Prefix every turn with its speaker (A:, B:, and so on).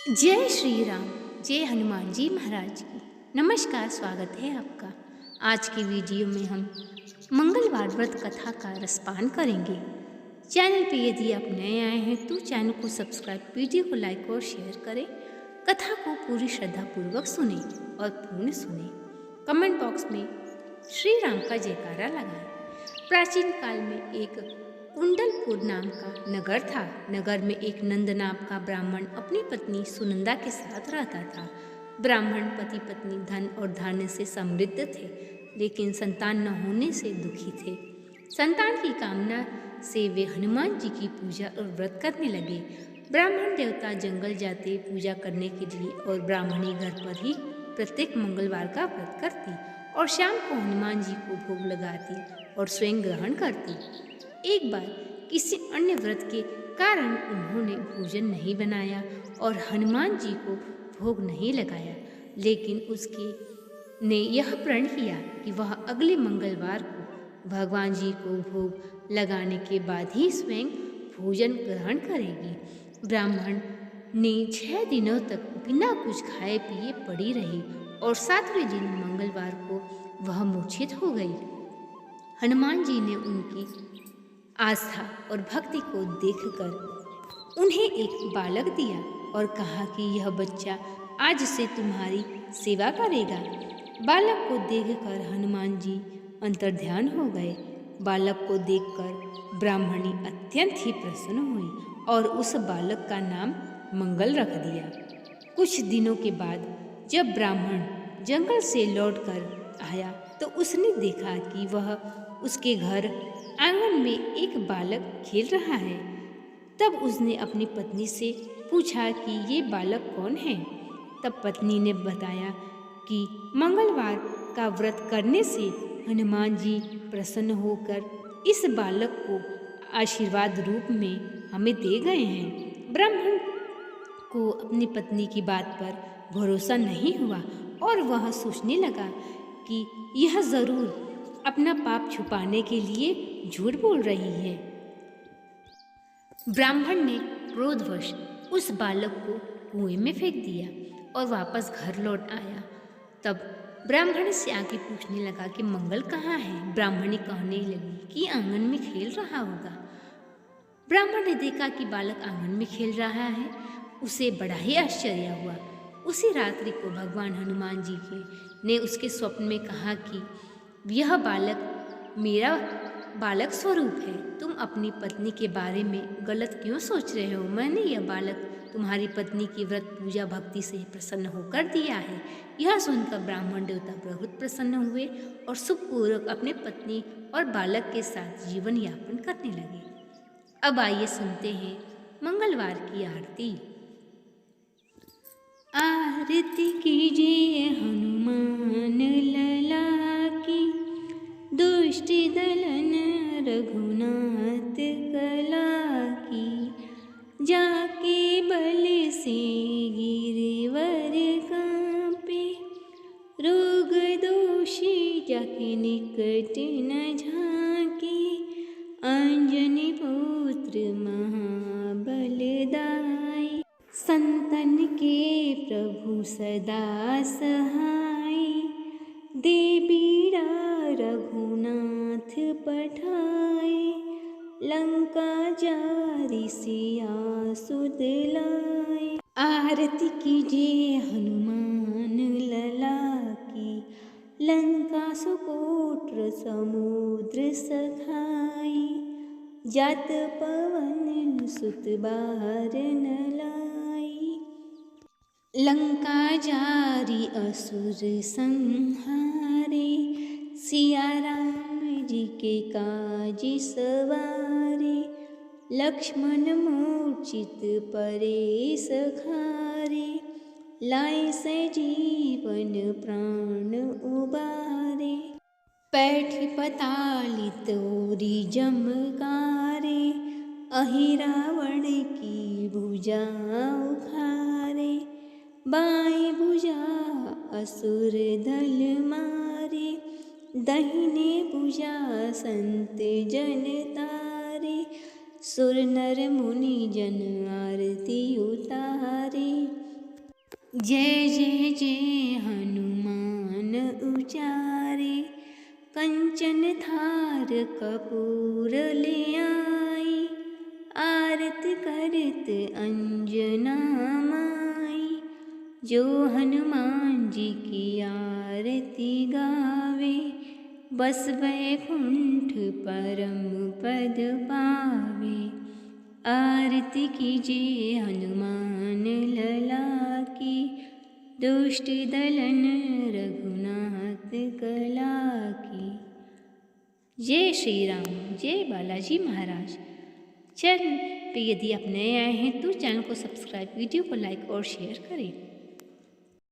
A: जय श्री राम। जय हनुमान जी महाराज की। नमस्कार, स्वागत है आपका। आज की वीडियो में हम मंगलवार व्रत कथा का रसपान करेंगे। चैनल पे यदि आप नए आए हैं तो चैनल को सब्सक्राइब, वीडियो को लाइक और शेयर करें। कथा को पूरी श्रद्धा पूर्वक सुने और पूर्ण सुने। कमेंट बॉक्स में श्री राम का जयकारा लगाएं। प्राचीन काल में एक कुंडलपुर नाम का नगर था। नगर में एक नंद नाम का ब्राह्मण अपनी पत्नी सुनंदा के साथ रहता था। ब्राह्मण पति पत्नी धन और धान्य से समृद्ध थे, लेकिन संतान न होने से दुखी थे। संतान की कामना से वे हनुमान जी की पूजा और व्रत करने लगे। ब्राह्मण देवता जंगल जाते पूजा करने के लिए और ब्राह्मणी घर पर ही प्रत्येक मंगलवार का व्रत करती और शाम को हनुमान जी को भोग लगाती और स्वयं ग्रहण करती। एक बार किसी अन्य व्रत के कारण उन्होंने भोजन नहीं बनाया और हनुमान जी को भोग नहीं लगाया, लेकिन उसके ने यह प्रण किया कि वह अगले मंगलवार को भगवान जी को भोग लगाने के बाद ही स्वयं भोजन ग्रहण करेगी। ब्राह्मण ने 6 दिनों तक बिना कुछ खाए पिए पड़ी रही और 7वें दिन मंगलवार को वह मूर्छित हो गई। हनुमान जी ने उनकी आस्था और भक्ति को देखकर उन्हें एक बालक दिया और कहा कि यह बच्चा आज से तुम्हारी सेवा करेगा। बालक को देखकर हनुमान जी अंतर्ध्यान हो गए। बालक को देखकर ब्राह्मणी अत्यंत ही प्रसन्न हुई और उस बालक का नाम मंगल रख दिया। कुछ दिनों के बाद जब ब्राह्मण जंगल से लौटकर आया तो उसने देखा कि वह उसके घर आंगन में एक बालक खेल रहा है। तब उसने अपनी पत्नी से पूछा कि ये बालक कौन है। तब पत्नी ने बताया कि मंगलवार का व्रत करने से हनुमान जी प्रसन्न होकर इस बालक को आशीर्वाद रूप में हमें दे गए हैं। ब्राह्मण को अपनी पत्नी की बात पर भरोसा नहीं हुआ और वह सोचने लगा कि यह जरूर अपना पाप छुपाने के लिए झूठ बोल रही है। ब्राह्मण ने क्रोधवश उस बालक को कुएं में फेंक दिया और वापस घर लौट आया। तब ब्राह्मण से आके पूछने लगा कि मंगल कहाँ है। ब्राह्मणी कहने लगी कि आंगन में खेल रहा होगा। ब्राह्मण ने देखा कि बालक आंगन में खेल रहा है। उसे बड़ा ही आश्चर्य हुआ। उसी रात्रि को भगवान हनुमान जी ने उसके स्वप्न में कहा कि यह बालक मेरा बालक स्वरूप है। तुम अपनी पत्नी के बारे में गलत क्यों सोच रहे हो। मैंने यह बालक तुम्हारी पत्नी की व्रत पूजा भक्ति से प्रसन्न होकर दिया है। यह सुनकर ब्राह्मण देवता बहुत प्रसन्न हुए और सुखपूर्वक अपने पत्नी और बालक के साथ जीवन यापन करने लगे। अब आइए सुनते हैं मंगलवार की आरती। आरती कीजिए हनुमान लला की, दुष्ट दलन रघुनाथ कला की। जाके बल से गिरवर कांपे, रोग दोषी जाके निकट न झांके। अंजनी पुत्र महाबलदाई, संतन के प्रभु सदा सहाय। दे बीड़ा रघुनाथ पठाए, लंका जारि सिया सुध लाए। आरती कीजिए हनुमान लला की, लंका सुकोट समुद्र सखाई। जात पवन सुत बार न लाई, लंका जारी असुर संहारे। सिया राम जी के काज सवारे, लक्ष्मण मूर्छित परे सखारे। लाए सजीवन प्राण उबारे, पैठ पताली तोरी जमकारे। अहि रावण की भुजा उखारे, बाएं भुजा असुर दल मारे। दाहिने भुजा संत जन तारे। सुर नर मुनि जन आरती उतारे। जय जय जय हनुमान उचारे, कंचन थार कपूर ले आई, आरती करत अंजना माई। जो हनुमान जी की आरती गावे, बस वैकुंठ परम पद पावे। आरती कीजिए हनुमान लला की, दुष्ट दलन रघुनाथ कला की। जय श्री राम, जय बालाजी महाराज। चैनल पे यदि आप नए आए हैं तो चैनल को सब्सक्राइब, वीडियो को लाइक और शेयर करें।